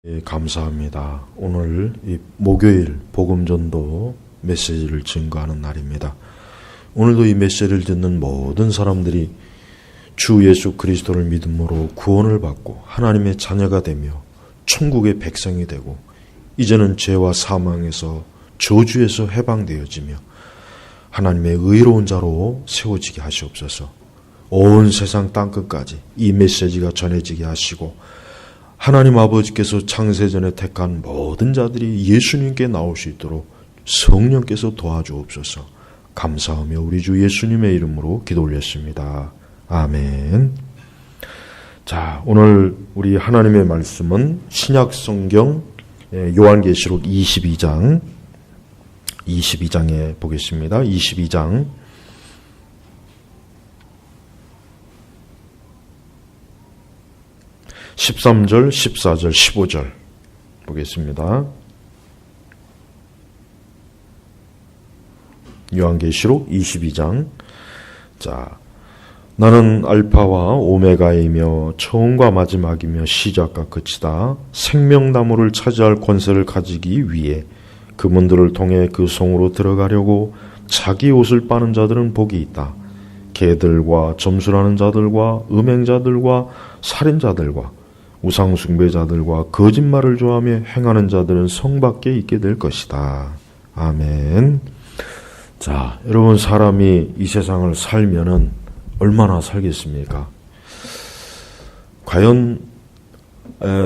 예, 감사합니다. 오늘 이 목요일 복음전도 메시지를 증거하는 날입니다. 오늘도 이 메시지를 듣는 모든 사람들이 주 예수 그리스도를 믿음으로 구원을 받고 하나님의 자녀가 되며 천국의 백성이 되고 이제는 죄와 사망에서 저주에서 해방되어지며 하나님의 의로운 자로 세워지게 하시옵소서. 온 세상 땅끝까지 이 메시지가 전해지게 하시고 하나님 아버지께서 창세전에 택한 모든 자들이 예수님께 나올 수 있도록 성령께서 도와주옵소서. 감사하며 우리 주 예수님의 이름으로 기도 올렸습니다. 아멘. 자, 오늘 우리 하나님의 말씀은 신약 성경 요한계시록 22장에 보겠습니다. 22장 13절, 14절, 15절 보겠습니다. 요한계시록 22장. 자, 나는 알파와 오메가이며 처음과 마지막이며 시작과 끝이다. 생명나무를 차지할 권세를 가지기 위해 그 문들을 통해 그 성으로 들어가려고 자기 옷을 빠는 자들은 복이 있다. 개들과 점술하는 자들과 음행자들과 살인자들과 우상숭배자들과 거짓말을 좋아하며 행하는 자들은 성 밖에 있게 될 것이다. 아멘. 자, 여러분, 사람이 이 세상을 살면은 얼마나 살겠습니까? 과연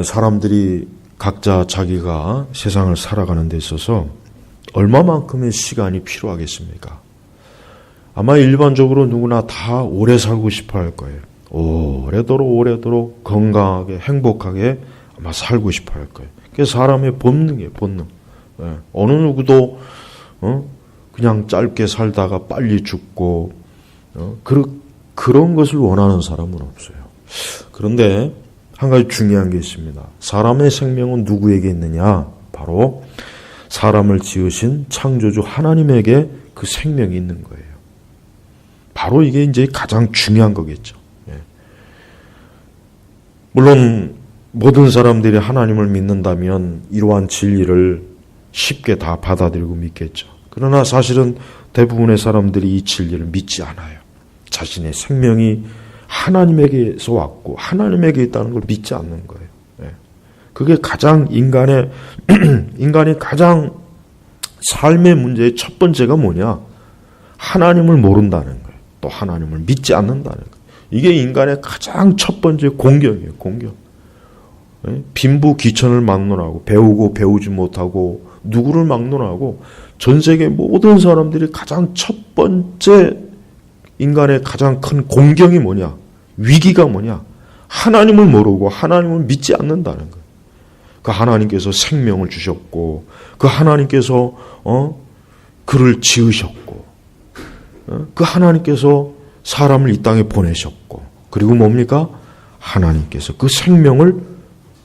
사람들이 각자 자기가 세상을 살아가는 데 있어서 얼마만큼의 시간이 필요하겠습니까? 아마 일반적으로 누구나 다 오래 살고 싶어 할 거예요. 오래도록 건강하게 행복하게 아마 살고 싶어 할 거예요. 그게 사람의 본능이에요. 본능. 어느 누구도 그냥 짧게 살다가 빨리 죽고 그런 것을 원하는 사람은 없어요. 그런데 한 가지 중요한 게 있습니다. 사람의 생명은 누구에게 있느냐? 바로 사람을 지으신 창조주 하나님에게 그 생명이 있는 거예요. 바로 이게 이제 가장 중요한 거겠죠. 물론 모든 사람들이 하나님을 믿는다면 이러한 진리를 쉽게 다 받아들이고 믿겠죠. 그러나 사실은 대부분의 사람들이 이 진리를 믿지 않아요. 자신의 생명이 하나님에게서 왔고 하나님에게 있다는 걸 믿지 않는 거예요. 그게 가장 인간이 가장 삶의 문제의 첫 번째가 뭐냐? 하나님을 모른다는 거예요. 또 하나님을 믿지 않는다는 거예요. 이게 인간의 가장 첫 번째 공격이에요. 공격. 빈부 귀천을 막론하고 배우고 배우지 못하고 누구를 막론하고 전 세계 모든 사람들이 가장 첫 번째 인간의 가장 큰 공경이 뭐냐? 위기가 뭐냐? 하나님을 모르고 하나님을 믿지 않는다는 거예요. 그 하나님께서 생명을 주셨고 그 하나님께서 그를 지으셨고 그 하나님께서 사람을 이 땅에 보내셨고 그리고 뭡니까? 하나님께서 그 생명을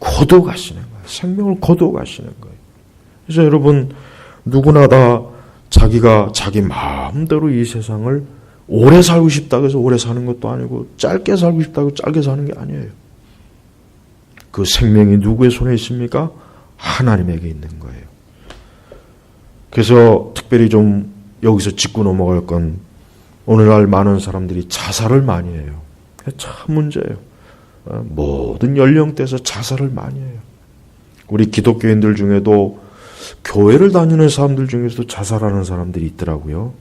거둬가시는 거예요. 생명을 거둬가시는 거예요. 그래서 여러분 누구나 다 자기가 자기 마음대로 이 세상을 오래 살고 싶다고 해서 오래 사는 것도 아니고 짧게 살고 싶다고 짧게 사는 게 아니에요. 그 생명이 누구의 손에 있습니까? 하나님에게 있는 거예요. 그래서 특별히 좀 여기서 짚고 넘어갈 건 오늘날 많은 사람들이 자살을 많이 해요. 참 문제예요. 모든 연령대에서 자살을 많이 해요. 우리 기독교인들 중에도 교회를 다니는 사람들 중에서도 자살하는 사람들이 있더라고요.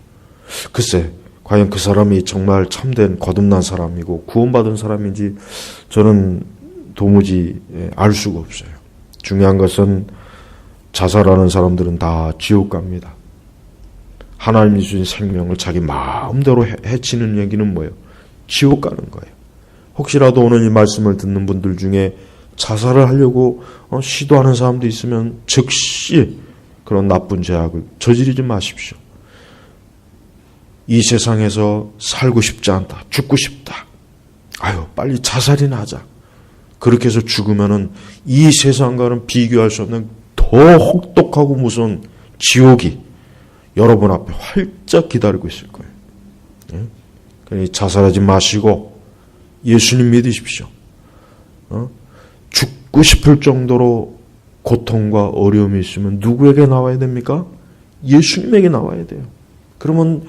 글쎄, 과연 그 사람이 정말 참된 거듭난 사람이고 구원받은 사람인지 저는 도무지 알 수가 없어요. 중요한 것은 자살하는 사람들은 다 지옥 갑니다. 하나님이 주신 생명을 자기 마음대로 해치는 얘기는 뭐예요? 지옥 가는 거예요. 혹시라도 오늘 이 말씀을 듣는 분들 중에 자살을 하려고 시도하는 사람도 있으면 즉시 그런 나쁜 죄악을 저지르지 마십시오. 이 세상에서 살고 싶지 않다. 죽고 싶다. 빨리 자살이나 하자. 그렇게 해서 죽으면은 이 세상과는 비교할 수 없는 더 혹독하고 무서운 지옥이 여러분 앞에 활짝 기다리고 있을 거예요. 그러니 자살하지 마시고 예수님 믿으십시오. 죽고 싶을 정도로 고통과 어려움이 있으면 누구에게 나와야 됩니까? 예수님에게 나와야 돼요. 그러면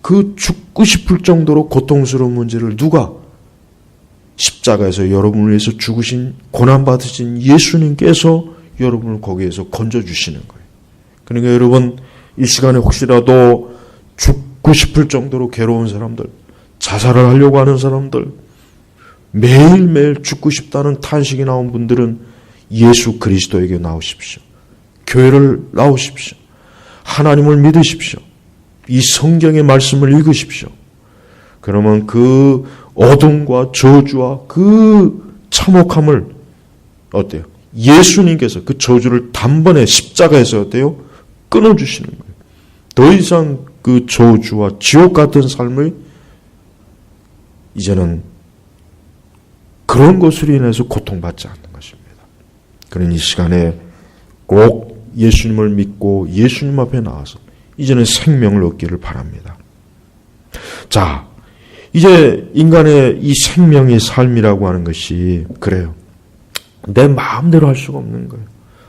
그 죽고 싶을 정도로 고통스러운 문제를 누가? 십자가에서 여러분을 위해서 죽으신, 고난받으신 예수님께서 여러분을 거기에서 건져주시는 거예요. 그러니까 여러분, 이 시간에 혹시라도 죽고 싶을 정도로 괴로운 사람들, 자살을 하려고 하는 사람들, 매일매일 죽고 싶다는 탄식이 나온 분들은 예수 그리스도에게 나오십시오. 교회를 나오십시오. 하나님을 믿으십시오. 이 성경의 말씀을 읽으십시오. 그러면 그 어둠과 저주와 그 참혹함을 어때요? 예수님께서 그 저주를 단번에 십자가에서 어때요? 끊어주시는 거예요. 더 이상 그 저주와 지옥 같은 삶을 이제는 그런 것으로 인해서 고통받지 않는 것입니다. 그러니 이 시간에 꼭 예수님을 믿고 예수님 앞에 나와서 이제는 생명을 얻기를 바랍니다. 자, 이제 인간의 이 생명의 삶이라고 하는 것이 그래요. 내 마음대로 할 수가 없는 거예요.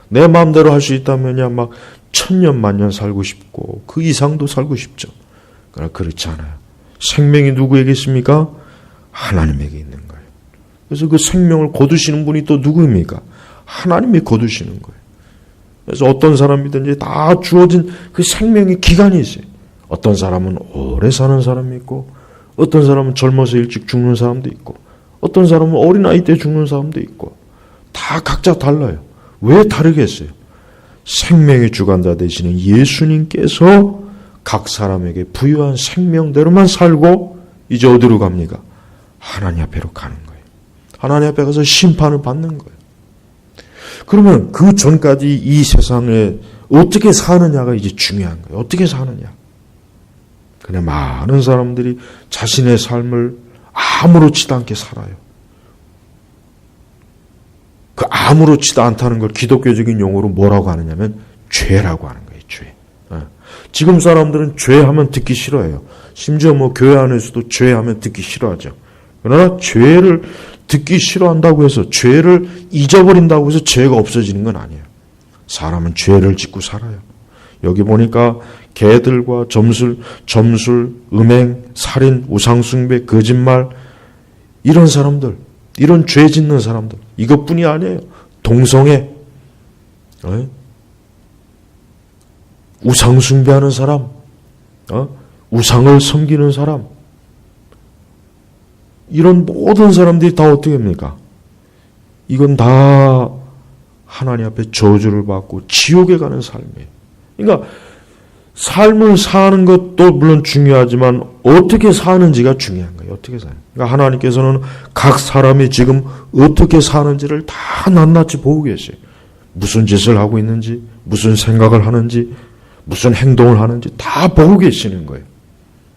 내 마음대로 할 수 있다면야 막 1000년 만년 살고 싶고 그 이상도 살고 싶죠. 그러나 그렇지 않아요. 생명이 누구에게 있습니까? 하나님에게 있는 거예요. 그래서 그 생명을 거두시는 분이 또 누구입니까? 하나님이 거두시는 거예요. 그래서 어떤 사람이든지 다 주어진 그 생명의 기간이 있어요. 어떤 사람은 오래 사는 사람이 있고, 어떤 사람은 젊어서 일찍 죽는 사람도 있고, 어떤 사람은 어린아이 때 죽는 사람도 있고, 다 각자 달라요. 왜 다르겠어요? 생명의 주관자 되시는 예수님께서 각 사람에게 부여한 생명대로만 살고 이제 어디로 갑니까? 하나님 앞에로 가는 거예요. 하나님 앞에 가서 심판을 받는 거예요. 그러면 그 전까지 이 세상에 어떻게 사느냐가 이제 중요한 거예요. 어떻게 사느냐. 그냥 많은 사람들이 자신의 삶을 아무렇지도 않게 살아요. 그 아무렇지도 않다는 걸 기독교적인 용어로 뭐라고 하느냐면 죄라고 하는 거예요. 죄. 지금 사람들은 죄하면 듣기 싫어해요. 심지어 뭐 교회 안에서도 죄하면 듣기 싫어하죠. 그러나 죄를 듣기 싫어한다고 해서 죄를 잊어버린다고 해서 죄가 없어지는 건 아니에요. 사람은 죄를 짓고 살아요. 여기 보니까 개들과 점술, 음행, 살인, 우상숭배, 거짓말 이런 사람들, 이런 죄 짓는 사람들 이것뿐이 아니에요. 동성애, 우상숭배하는 사람, 우상을 섬기는 사람 이런 모든 사람들이 다 어떻게 합니까? 이건 다 하나님 앞에 저주를 받고 지옥에 가는 삶이에요. 그러니까 삶을 사는 것도 물론 중요하지만 어떻게 사는지가 중요한 거예요. 어떻게 사는. 그러니까 하나님께서는 각 사람이 지금 어떻게 사는지를 다 낱낱이 보고 계세요. 무슨 짓을 하고 있는지, 무슨 생각을 하는지, 무슨 행동을 하는지 다 보고 계시는 거예요.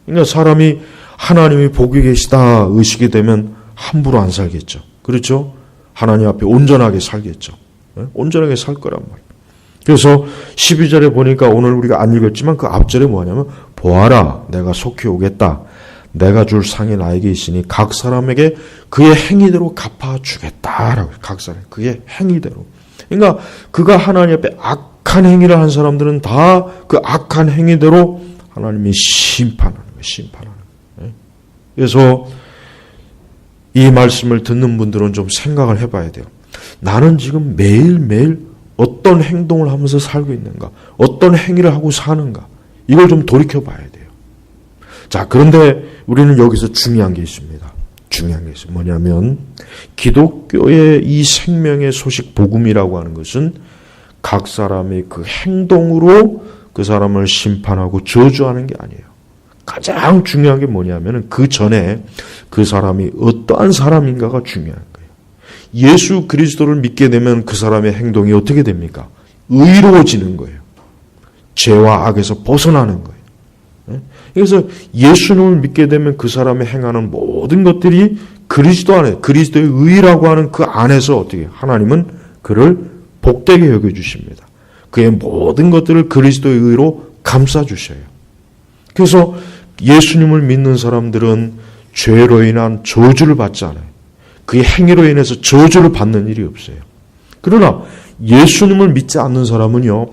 그러니까 사람이 하나님이 보고 계시다 의식이 되면 함부로 안 살겠죠. 그렇죠? 하나님 앞에 온전하게 살겠죠. 온전하게 살 거란 말이에요. 그래서 12절에 보니까 오늘 우리가 안 읽었지만 그 앞절에 뭐냐면 보아라 내가 속히 오겠다. 내가 줄 상이 나에게 있으니 각 사람에게 그의 행위대로 갚아주겠다라고. 각 사람 그의 행위대로. 그러니까 그가 하나님 앞에 악한 행위를 한 사람들은 다 그 악한 행위대로 하나님이 심판하는 거예요. 심판하는 거예요. 그래서 이 말씀을 듣는 분들은 좀 생각을 해봐야 돼요. 나는 지금 매일매일 어떤 행동을 하면서 살고 있는가? 어떤 행위를 하고 사는가? 이걸 좀 돌이켜봐야 돼요. 자, 그런데 우리는 여기서 중요한 게 있습니다. 중요한 게 있어요. 뭐냐면 기독교의 이 생명의 소식 복음이라고 하는 것은 각 사람의 그 행동으로 그 사람을 심판하고 저주하는 게 아니에요. 가장 중요한 게 뭐냐면 그 전에 그 사람이 어떠한 사람인가가 중요한 거예요. 예수 그리스도를 믿게 되면 그 사람의 행동이 어떻게 됩니까? 의로워지는 거예요. 죄와 악에서 벗어나는 거예요. 그래서 예수님을 믿게 되면 그 사람의 행하는 모든 것들이 그리스도 안에, 그리스도의 의라고 하는 그 안에서 어떻게 하나님은 그를 복되게 여겨주십니다. 그의 모든 것들을 그리스도의 의로 감싸주셔요. 그래서 예수님을 믿는 사람들은 죄로 인한 저주를 받지 않아요. 그의 행위로 인해서 저주를 받는 일이 없어요. 그러나 예수님을 믿지 않는 사람은요,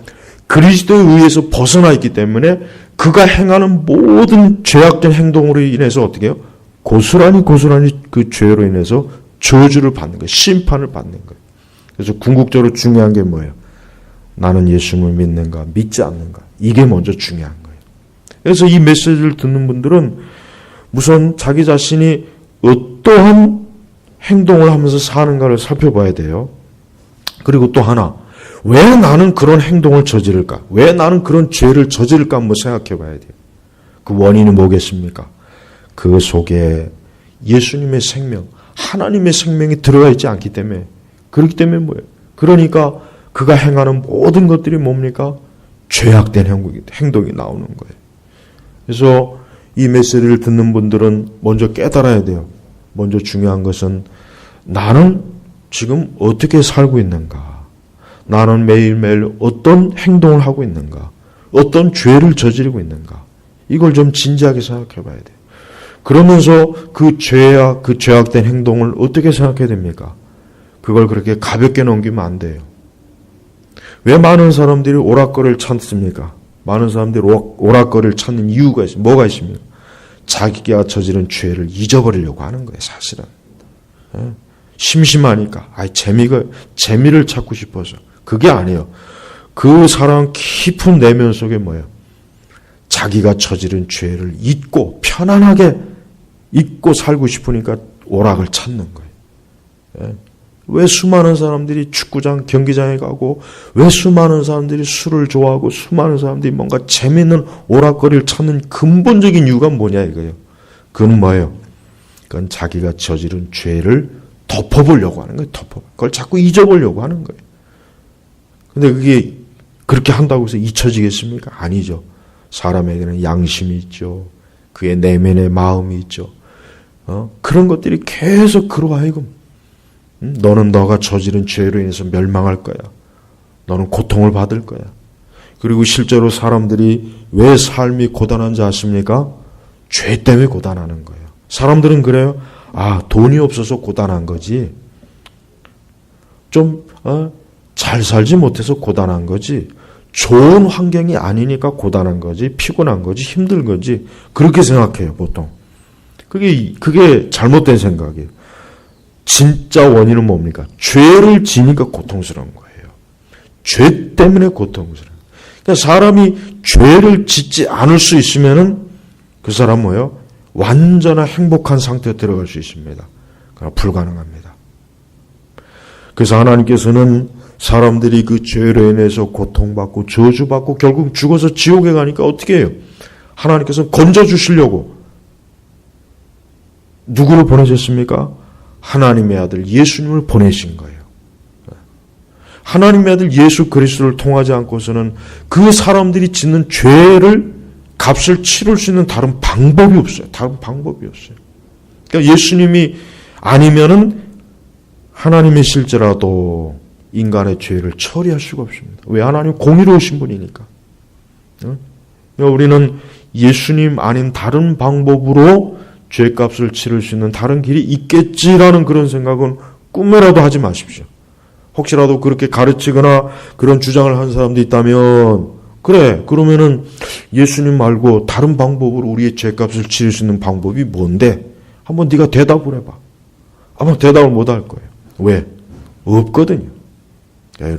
그리스도에 의해서 벗어나 있기 때문에 그가 행하는 모든 죄악된 행동으로 인해서 어떻게 해요? 고스란히 그 죄로 인해서 저주를 받는 거예요. 심판을 받는 거예요. 그래서 궁극적으로 중요한 게 뭐예요? 나는 예수님을 믿는가, 믿지 않는가. 이게 먼저 중요한 거예요. 그래서 이 메시지를 듣는 분들은 우선 자기 자신이 어떠한 행동을 하면서 사는가를 살펴봐야 돼요. 그리고 또 하나, 왜 나는 그런 행동을 저지를까? 왜 나는 그런 죄를 저지를까 한번 생각해 봐야 돼요. 그 원인이 뭐겠습니까? 그 속에 예수님의 생명, 하나님의 생명이 들어가 있지 않기 때문에, 그렇기 때문에 뭐예요? 그러니까 그가 행하는 모든 것들이 뭡니까? 죄악된 행동이 나오는 거예요. 그래서 이 메시지를 듣는 분들은 먼저 깨달아야 돼요. 먼저 중요한 것은 나는 지금 어떻게 살고 있는가? 나는 매일매일 어떤 행동을 하고 있는가? 어떤 죄를 저지르고 있는가? 이걸 좀 진지하게 생각해 봐야 돼요. 그러면서 그 죄악된 행동을 어떻게 생각해야 됩니까? 그걸 그렇게 가볍게 넘기면 안 돼요. 왜 많은 사람들이 오락거리를 찾습니까? 많은 사람들이 오락거리를 찾는 이유가 있습니다. 뭐가 있습니까? 자기가 저지른 죄를 잊어버리려고 하는 거예요, 사실은. 심심하니까, 재미를 찾고 싶어서. 그게 아니에요. 그 사람 깊은 내면 속에 뭐예요? 자기가 저지른 죄를 잊고, 편안하게 잊고 살고 싶으니까 오락을 찾는 거예요. 왜 수많은 사람들이 축구장, 경기장에 가고, 왜 수많은 사람들이 술을 좋아하고, 수많은 사람들이 뭔가 재미있는 오락거리를 찾는 근본적인 이유가 뭐냐 이거예요. 그건 뭐예요? 그건 자기가 저지른 죄를 덮어보려고 하는 거예요. 그걸 자꾸 잊어보려고 하는 거예요. 근데 그게 그렇게 한다고 해서 잊혀지겠습니까? 아니죠. 사람에게는 양심이 있죠. 그의 내면의 마음이 있죠. 그런 것들이 계속 그로 하여금 너는 너가 저지른 죄로 인해서 멸망할 거야. 너는 고통을 받을 거야. 그리고 실제로 사람들이 왜 삶이 고단한지 아십니까? 죄 때문에 고단하는 거예요. 사람들은 그래요. 돈이 없어서 고단한 거지. 잘 살지 못해서 고단한 거지. 좋은 환경이 아니니까 고단한 거지. 피곤한 거지. 힘든 거지. 그렇게 생각해요, 보통. 그게 잘못된 생각이에요. 진짜 원인은 뭡니까? 죄를 지니까 고통스러운 거예요. 죄 때문에 고통스러워요. 그러니까 사람이 죄를 짓지 않을 수 있으면은 그 사람 뭐예요? 완전한 행복한 상태에 들어갈 수 있습니다. 그러나 불가능합니다. 그래서 하나님께서는 사람들이 그 죄로 인해서 고통받고 저주받고 결국 죽어서 지옥에 가니까 어떻게 해요? 하나님께서 건져주시려고 누구를 보내셨습니까? 하나님의 아들 예수님을 보내신 거예요. 하나님의 아들 예수 그리스도를 통하지 않고서는 그 사람들이 짓는 죄를 값을 치를 수 있는 다른 방법이 없어요. 다른 방법이 없어요. 그러니까 예수님이 아니면은 하나님이실지라도 인간의 죄를 처리할 수가 없습니다. 왜? 하나님 공의로우신 분이니까. 그러니까 우리는 예수님 아닌 다른 방법으로 죄값을 치를 수 있는 다른 길이 있겠지라는 그런 생각은 꿈에라도 하지 마십시오. 혹시라도 그렇게 가르치거나 그런 주장을 한 사람도 있다면 그래, 그러면은 예수님 말고 다른 방법으로 우리의 죄값을 치를 수 있는 방법이 뭔데? 한번 네가 대답을 해봐. 아마 대답을 못 할 거예요. 왜? 없거든요. 야,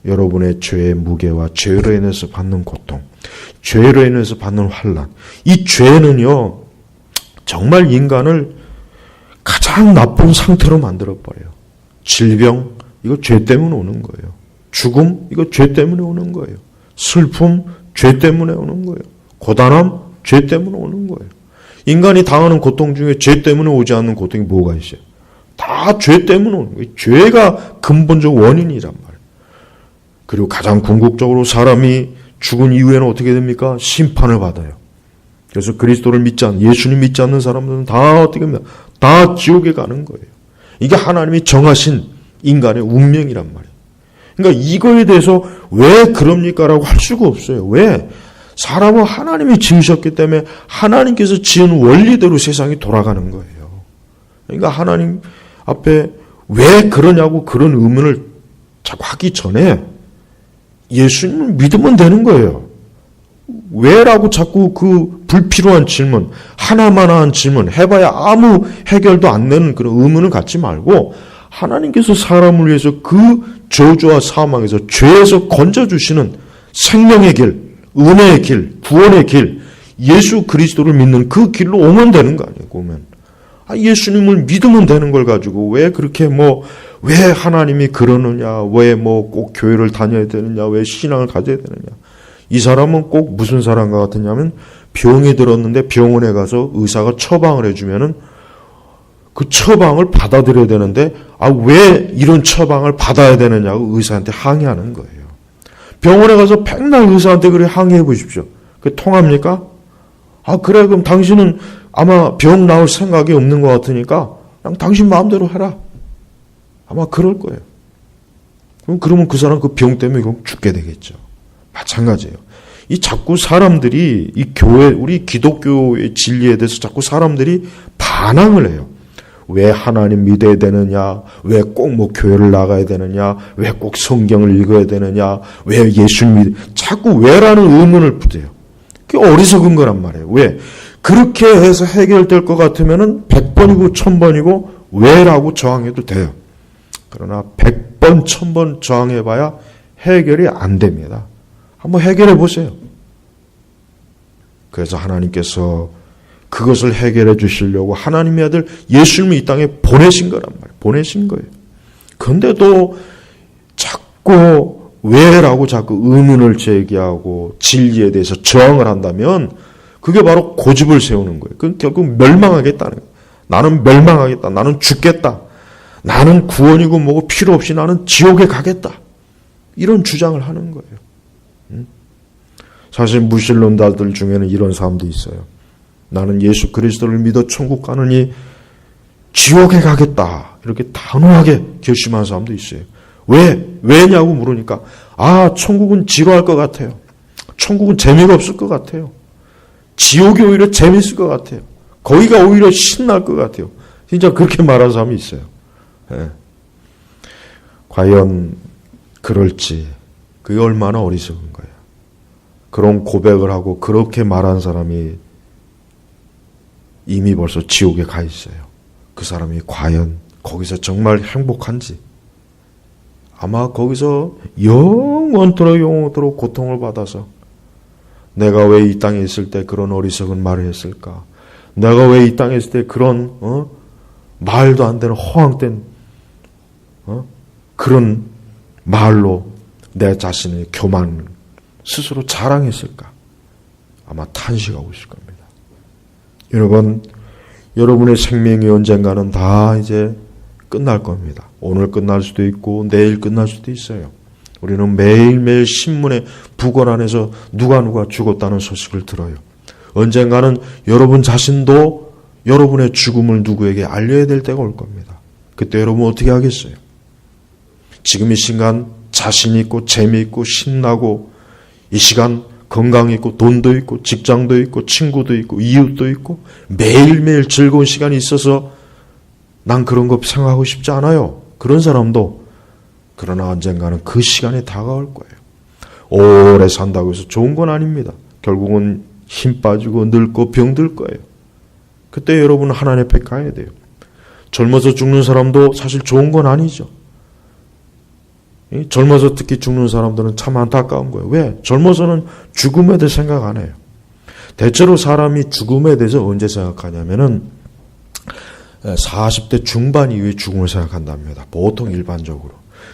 여러분의 죄의 무게와 죄로 인해서 받는 고통, 죄로 인해서 받는 환난, 이 죄는요 정말 인간을 가장 나쁜 상태로 만들어버려요. 질병, 이거 죄 때문에 오는 거예요. 죽음, 이거 죄 때문에 오는 거예요. 슬픔, 죄 때문에 오는 거예요. 고단함, 죄 때문에 오는 거예요. 인간이 당하는 고통 중에 죄 때문에 오지 않는 고통이 뭐가 있어요? 다 죄 때문에 오는 거예요. 죄가 근본적 원인이란 말이에요. 그리고 가장 궁극적으로 사람이 죽은 이후에는 어떻게 됩니까? 심판을 받아요. 그래서 그리스도를 믿지 않는, 예수님 믿지 않는 사람들은 다 어떻게 합니까? 다 지옥에 가는 거예요. 이게 하나님이 정하신 인간의 운명이란 말이에요. 그러니까 이거에 대해서 왜 그럽니까? 라고 할 수가 없어요. 왜? 사람은 하나님이 지으셨기 때문에 하나님께서 지은 원리대로 세상이 돌아가는 거예요. 그러니까 하나님 앞에 왜 그러냐고 그런 의문을 자꾸 하기 전에 예수님을 믿으면 되는 거예요. 왜라고 자꾸 그 불필요한 질문, 하나만한 질문 해봐야 아무 해결도 안 되는 그런 의문을 갖지 말고 하나님께서 사람을 위해서 그 저주와 사망에서 죄에서 건져주시는 생명의 길, 은혜의 길, 구원의 길, 예수 그리스도를 믿는 그 길로 오면 되는 거 아니에요. 오면 예수님을 믿으면 되는 걸 가지고 왜 그렇게 왜 하나님이 그러느냐, 왜 꼭 교회를 다녀야 되느냐, 왜 신앙을 가져야 되느냐. 이 사람은 꼭 무슨 사람과 같으냐면 병이 들었는데 병원에 가서 의사가 처방을 해주면은 그 처방을 받아들여야 되는데 왜 이런 처방을 받아야 되느냐고 의사한테 항의하는 거예요. 병원에 가서 백날 의사한테 그래 항의해 보십시오. 그게 통합니까? 그래 그럼 당신은 아마 병 나을 생각이 없는 것 같으니까 그냥 당신 마음대로 해라. 아마 그럴 거예요. 그러면 그 사람 그 병 때문에 죽게 되겠죠. 마찬가지예요. 이 자꾸 사람들이 이 교회, 우리 기독교의 진리에 대해서 자꾸 사람들이 반항을 해요. 왜 하나님 믿어야 되느냐? 왜 꼭 교회를 나가야 되느냐? 왜 꼭 성경을 읽어야 되느냐? 왜 예수님 자꾸 왜라는 의문을 붙여요. 그게 어리석은 거란 말이에요. 왜? 그렇게 해서 해결될 것 같으면은 100번이고 1000번이고 왜라고 저항해도 돼요. 그러나 100번, 1000번 저항해봐야 해결이 안 됩니다. 한번 해결해 보세요. 그래서 하나님께서 그것을 해결해 주시려고 하나님의 아들 예수님을 이 땅에 보내신 거란 말이에요. 보내신 거예요. 그런데도 자꾸 왜라고 자꾸 의문을 제기하고 진리에 대해서 저항을 한다면 그게 바로 고집을 세우는 거예요. 그건 결국 멸망하겠다는 거예요. 나는 멸망하겠다. 나는 죽겠다. 나는 구원이고 뭐고 필요 없이 나는 지옥에 가겠다. 이런 주장을 하는 거예요. 사실 무신론자들 중에는 이런 사람도 있어요. 나는 예수 그리스도를 믿어 천국 가느니 지옥에 가겠다. 이렇게 단호하게 결심한 사람도 있어요. 왜냐고 물으니까 천국은 지루할 것 같아요. 천국은 재미가 없을 것 같아요. 지옥이 오히려 재밌을 것 같아요. 거기가 오히려 신날 것 같아요. 진짜 그렇게 말하는 사람이 있어요. 과연 그럴지 그게 얼마나 어리석은 거예요. 그런 고백을 하고 그렇게 말한 사람이 이미 벌써 지옥에 가 있어요. 그 사람이 과연 거기서 정말 행복한지 아마 거기서 영원토록 고통을 받아서 내가 왜 이 땅에 있을 때 그런 어리석은 말을 했을까? 내가 왜 이 땅에 있을 때 그런 말도 안 되는 허황된 그런 말로 내 자신의 교만 스스로 자랑했을까? 아마 탄식하고 있을 겁니다. 여러분, 여러분의 생명이 언젠가는 다 이제 끝날 겁니다. 오늘 끝날 수도 있고 내일 끝날 수도 있어요. 우리는 매일매일 신문에 부거란에서 누가 죽었다는 소식을 들어요. 언젠가는 여러분 자신도 여러분의 죽음을 누구에게 알려야 될 때가 올 겁니다. 그때 여러분 어떻게 하겠어요? 지금 이 시간 자신 있고 재미있고 신나고 이 시간 건강 있고 돈도 있고 직장도 있고 친구도 있고 이웃도 있고 매일매일 즐거운 시간이 있어서 난 그런 거 생각하고 싶지 않아요. 그런 사람도 그러나 언젠가는 그 시간이 다가올 거예요. 오래 산다고 해서 좋은 건 아닙니다. 결국은 힘 빠지고 늙고 병들 거예요. 그때 여러분은 하나님 앞에 가야 돼요. 젊어서 죽는 사람도 사실 좋은 건 아니죠. 젊어서 특히 죽는 사람들은 참 안타까운 거예요. 왜? 젊어서는 죽음에 대해 생각 안 해요. 대체로 사람이 죽음에 대해서 언제 생각하냐면은 40대 중반 이후에 죽음을 생각한답니다. 보통 일반적으로.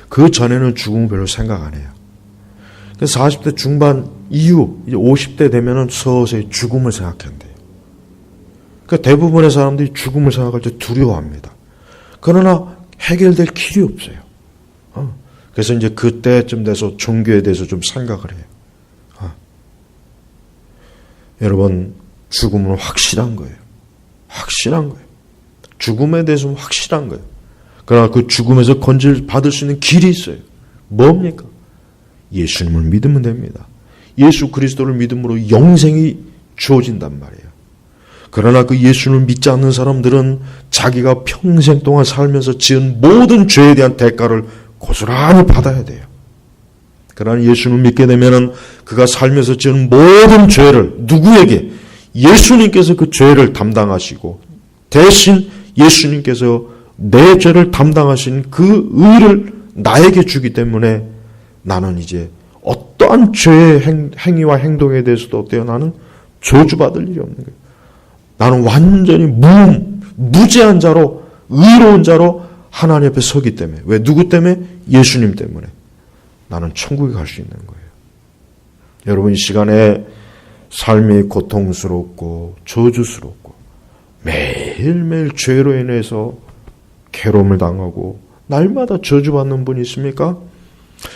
그 전에는 죽음을 별로 생각 안 해요. 40대 중반 이후 이제 50대 되면은 서서히 죽음을 생각한대요. 그러니까 대부분의 사람들이 죽음을 생각할 때 두려워합니다. 그러나 해결될 길이 없어요. 그래서 이제 그때쯤 돼서 종교에 대해서 좀 생각을 해요. 여러분, 죽음은 확실한 거예요. 확실한 거예요. 죽음에 대해서는 확실한 거예요. 그러나 그 죽음에서 건질받을 수 있는 길이 있어요. 뭡니까? 예수님을 믿으면 됩니다. 예수 그리스도를 믿음으로 영생이 주어진단 말이에요. 그러나 그 예수를 믿지 않는 사람들은 자기가 평생 동안 살면서 지은 모든 죄에 대한 대가를 고스란히 받아야 돼요. 그러나 예수님을 믿게 되면은 그가 살면서 지은 모든 죄를 누구에게? 예수님께서 그 죄를 담당하시고 대신 예수님께서 내 죄를 담당하신 그 의를 나에게 주기 때문에 나는 이제 어떠한 죄의 행위와 행동에 대해서도 어때요? 나는 저주받을 일이 없는 거예요. 나는 완전히 무죄한 자로, 의로운 자로 하나님 앞에 서기 때문에. 왜? 누구 때문에? 예수님 때문에. 나는 천국에 갈 수 있는 거예요. 여러분, 이 시간에 삶이 고통스럽고 저주스럽고 매일매일 죄로 인해서 괴로움을 당하고 날마다 저주받는 분이 있습니까?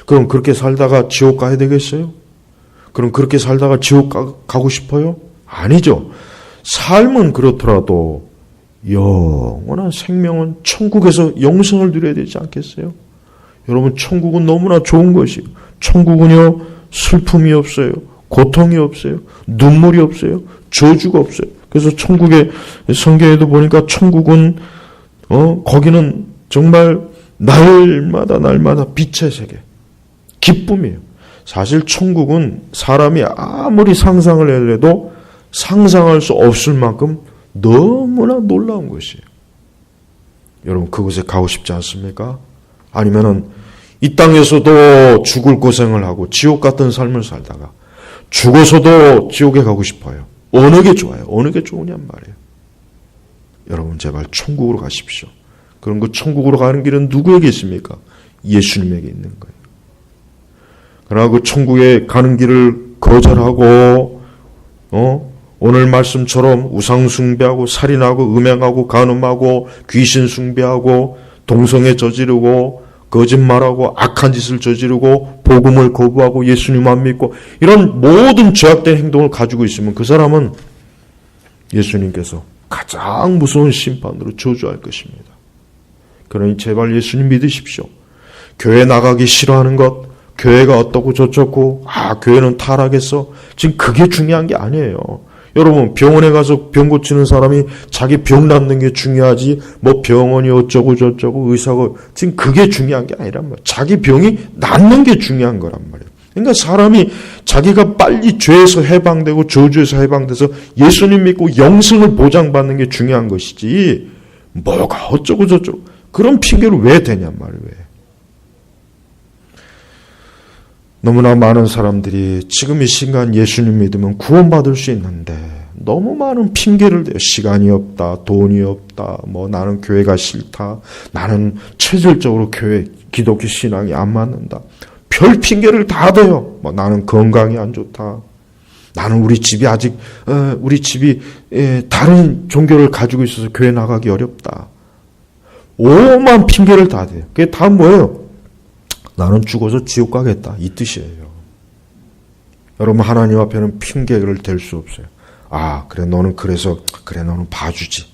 그럼 그렇게 살다가 지옥 가야 되겠어요? 그럼 그렇게 살다가 지옥 가고 싶어요? 아니죠. 삶은 그렇더라도 영원한 생명은 천국에서 영생을 누려야 되지 않겠어요? 여러분, 천국은 너무나 좋은 것이에요. 천국은요, 슬픔이 없어요. 고통이 없어요. 눈물이 없어요. 저주가 없어요. 그래서 천국의 성경에도 보니까 천국은 거기는 정말 날마다 빛의 세계, 기쁨이에요. 사실 천국은 사람이 아무리 상상을 해도 상상할 수 없을 만큼 너무나 놀라운 것이에요. 여러분, 그곳에 가고 싶지 않습니까? 아니면은 이 땅에서도 죽을 고생을 하고 지옥 같은 삶을 살다가 죽어서도 지옥에 가고 싶어요. 어느 게 좋아요? 어느 게 좋으냔 말이에요. 여러분, 제발 천국으로 가십시오. 그럼 그 천국으로 가는 길은 누구에게 있습니까? 예수님에게 있는 거예요. 그러나 그 천국에 가는 길을 거절하고 오늘 말씀처럼 우상 숭배하고 살인하고 음행하고 간음하고 귀신 숭배하고 동성애 저지르고 거짓말하고 악한 짓을 저지르고 복음을 거부하고 예수님 안 믿고 이런 모든 죄악된 행동을 가지고 있으면 그 사람은 예수님께서 가장 무서운 심판으로 저주할 것입니다. 그러니 제발 예수님 믿으십시오. 교회 나가기 싫어하는 것, 교회가 어떻고 저쩌고, 교회는 타락했어. 지금 그게 중요한 게 아니에요. 여러분, 병원에 가서 병 고치는 사람이 자기 병 낫는 게 중요하지, 뭐 병원이 어쩌고 저쩌고 의사가, 지금 그게 중요한 게 아니란 말이에요. 자기 병이 낫는 게 중요한 거란 말이에요. 그러니까 사람이 자기가 빨리 죄에서 해방되고 저주에서 해방돼서 예수님 믿고 영생을 보장받는 게 중요한 것이지, 뭐가 어쩌고 저쩌고, 그런 핑계를 왜 대냔 말이에요. 왜? 너무나 많은 사람들이 지금 이 시간 예수님 믿으면 구원받을 수 있는데 너무 많은 핑계를 대요. 시간이 없다, 돈이 없다, 뭐 나는 교회가 싫다, 나는 체질적으로 교회 기독교 신앙이 안 맞는다. 별 핑계를 다 대요. 뭐 나는 건강이 안 좋다. 나는 우리 집이 아직 다른 종교를 가지고 있어서 교회 나가기 어렵다. 오만 핑계를 다 대요. 그게 다 뭐예요? 나는 죽어서 지옥 가겠다. 이 뜻이에요. 여러분, 하나님 앞에는 핑계를 댈 수 없어요. 그래, 너는 그래서, 그래, 너는 봐주지.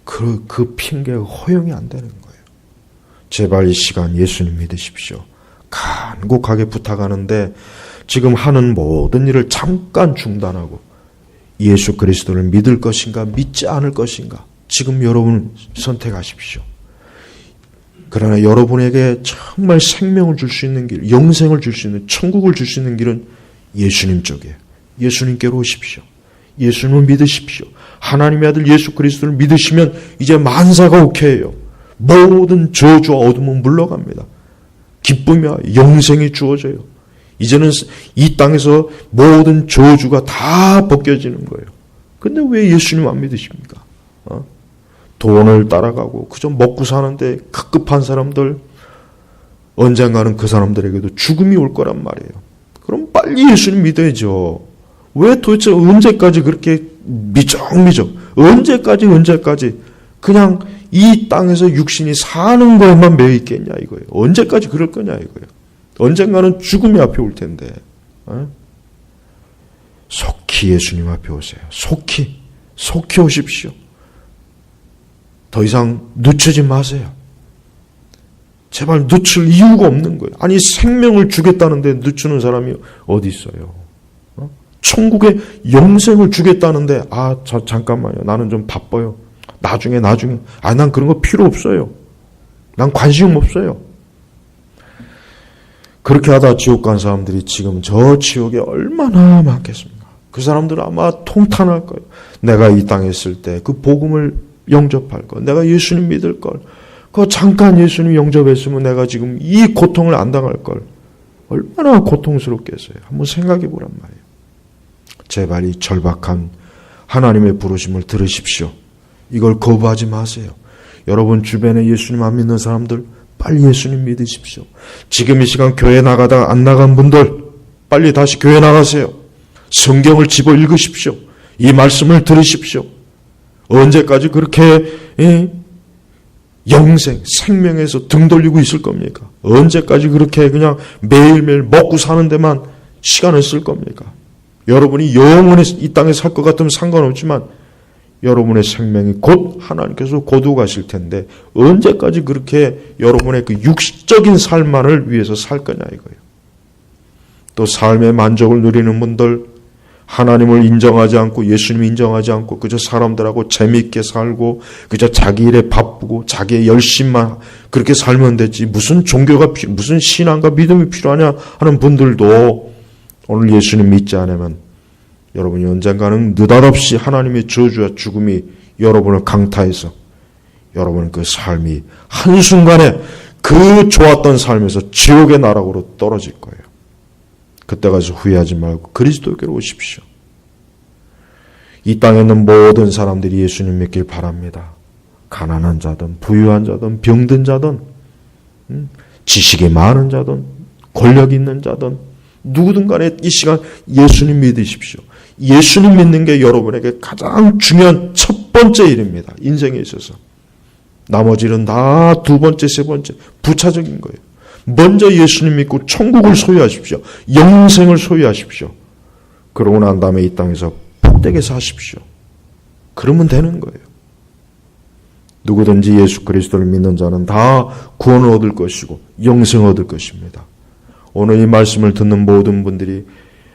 그 핑계가 허용이 안 되는 거예요. 제발 이 시간 예수님 믿으십시오. 간곡하게 부탁하는데 지금 하는 모든 일을 잠깐 중단하고 예수 그리스도를 믿을 것인가, 믿지 않을 것인가. 지금 여러분 선택하십시오. 그러나 여러분에게 정말 생명을 줄 수 있는 길, 영생을 줄 수 있는, 천국을 줄 수 있는 길은 예수님 쪽이에요. 예수님께로 오십시오. 예수님을 믿으십시오. 하나님의 아들 예수 그리스도를 믿으시면 이제 만사가 오케이예요. 모든 저주와 어둠은 물러갑니다. 기쁨이와 영생이 주어져요. 이제는 이 땅에서 모든 저주가 다 벗겨지는 거예요. 근데 왜 예수님 안 믿으십니까? 돈을 따라가고 그저 먹고 사는데 급급한 사람들, 언젠가는 그 사람들에게도 죽음이 올 거란 말이에요. 그럼 빨리 예수님 믿어야죠. 왜 도대체 언제까지 그렇게 미적미적, 언제까지 그냥 이 땅에서 육신이 사는 것만 매여 있겠냐 이거예요. 언제까지 그럴 거냐 이거예요. 언젠가는 죽음이 앞에 올 텐데. 속히 예수님 앞에 오세요. 속히 오십시오. 더 이상 늦추지 마세요. 제발 늦출 이유가 없는 거예요. 아니, 생명을 주겠다는데 늦추는 사람이 어디 있어요? 천국에 영생을 주겠다는데 잠깐만요. 나는 좀 바빠요. 나중에. 난 그런 거 필요 없어요. 난 관심 없어요. 그렇게 하다 지옥 간 사람들이 지금 저 지옥에 얼마나 많겠습니까? 그 사람들은 아마 통탄할 거예요. 내가 이 땅에 있을 때 그 복음을 영접할 걸, 내가 예수님 믿을 걸, 그 잠깐 예수님 영접했으면 내가 지금 이 고통을 안 당할 걸, 얼마나 고통스럽겠어요. 한번 생각해 보란 말이에요. 제발 이 절박한 하나님의 부르심을 들으십시오. 이걸 거부하지 마세요. 여러분 주변에 예수님 안 믿는 사람들 빨리 예수님 믿으십시오. 지금 이 시간 교회 나가다가 안 나간 분들 빨리 다시 교회 나가세요. 성경을 집어 읽으십시오. 이 말씀을 들으십시오. 언제까지 그렇게 영생, 생명에서 등 돌리고 있을 겁니까? 언제까지 그렇게 그냥 매일매일 먹고 사는 데만 시간을 쓸 겁니까? 여러분이 영원히 이 땅에 살 것 같으면 상관없지만 여러분의 생명이 곧 하나님께서 거두어 가실 텐데 언제까지 그렇게 여러분의 그 육식적인 삶만을 위해서 살 거냐 이거예요. 또 삶의 만족을 누리는 분들, 하나님을 인정하지 않고 예수님 인정하지 않고 그저 사람들하고 재미있게 살고 그저 자기 일에 바쁘고 자기의 열심만 그렇게 살면 되지 무슨 종교가 무슨 신앙과 믿음이 필요하냐 하는 분들도 오늘 예수님 믿지 않으면 여러분이 언젠가는 느닷없이 하나님의 저주와 죽음이 여러분을 강타해서 여러분은 그 삶이 한순간에 그 좋았던 삶에서 지옥의 나락으로 떨어질 거예요. 그때 가서 후회하지 말고 그리스도께로 오십시오. 이 땅에 있는 모든 사람들이 예수님 믿길 바랍니다. 가난한 자든 부유한 자든 병든 자든 지식이 많은 자든 권력 있는 자든 누구든 간에 이 시간 예수님 믿으십시오. 예수님 믿는 게 여러분에게 가장 중요한 첫 번째 일입니다. 인생에 있어서. 나머지 일은 다 두 번째, 세 번째 부차적인 거예요. 먼저 예수님 믿고 천국을 소유하십시오. 영생을 소유하십시오. 그러고 난 다음에 이 땅에서 복되게 사십시오. 그러면 되는 거예요. 누구든지 예수 그리스도를 믿는 자는 다 구원을 얻을 것이고 영생을 얻을 것입니다. 오늘 이 말씀을 듣는 모든 분들이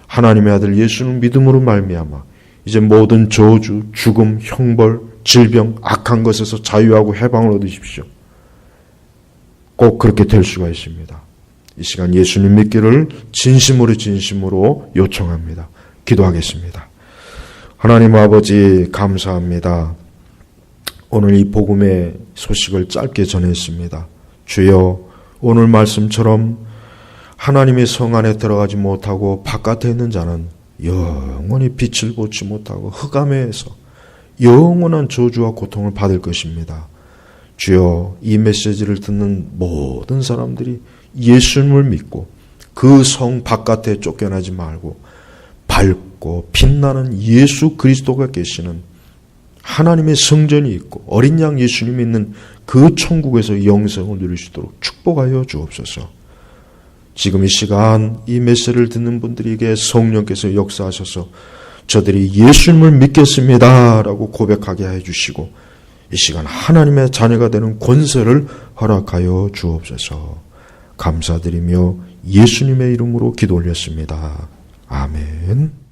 하나님의 아들 예수를 믿음으로 말미암아 이제 모든 저주, 죽음, 형벌, 질병, 악한 것에서 자유하고 해방을 얻으십시오. 꼭 그렇게 될 수가 있습니다. 이 시간 예수님 믿기를 진심으로 요청합니다. 기도하겠습니다. 하나님 아버지 감사합니다. 오늘 이 복음의 소식을 짧게 전했습니다. 주여 오늘 말씀처럼 하나님의 성 안에 들어가지 못하고 바깥에 있는 자는 영원히 빛을 보지 못하고 흑암에서 영원한 저주와 고통을 받을 것입니다. 주여 이 메시지를 듣는 모든 사람들이 예수님을 믿고 그 성 바깥에 쫓겨나지 말고 밝고 빛나는 예수 그리스도가 계시는 하나님의 성전이 있고 어린 양 예수님이 있는 그 천국에서 영생을 누릴 수 있도록 축복하여 주옵소서. 지금 이 시간 이 메시지를 듣는 분들에게 성령께서 역사하셔서 저들이 예수님을 믿겠습니다 라고 고백하게 해주시고 이 시간 하나님의 자녀가 되는 권세를 허락하여 주옵소서. 감사드리며 예수님의 이름으로 기도 올렸습니다. 아멘.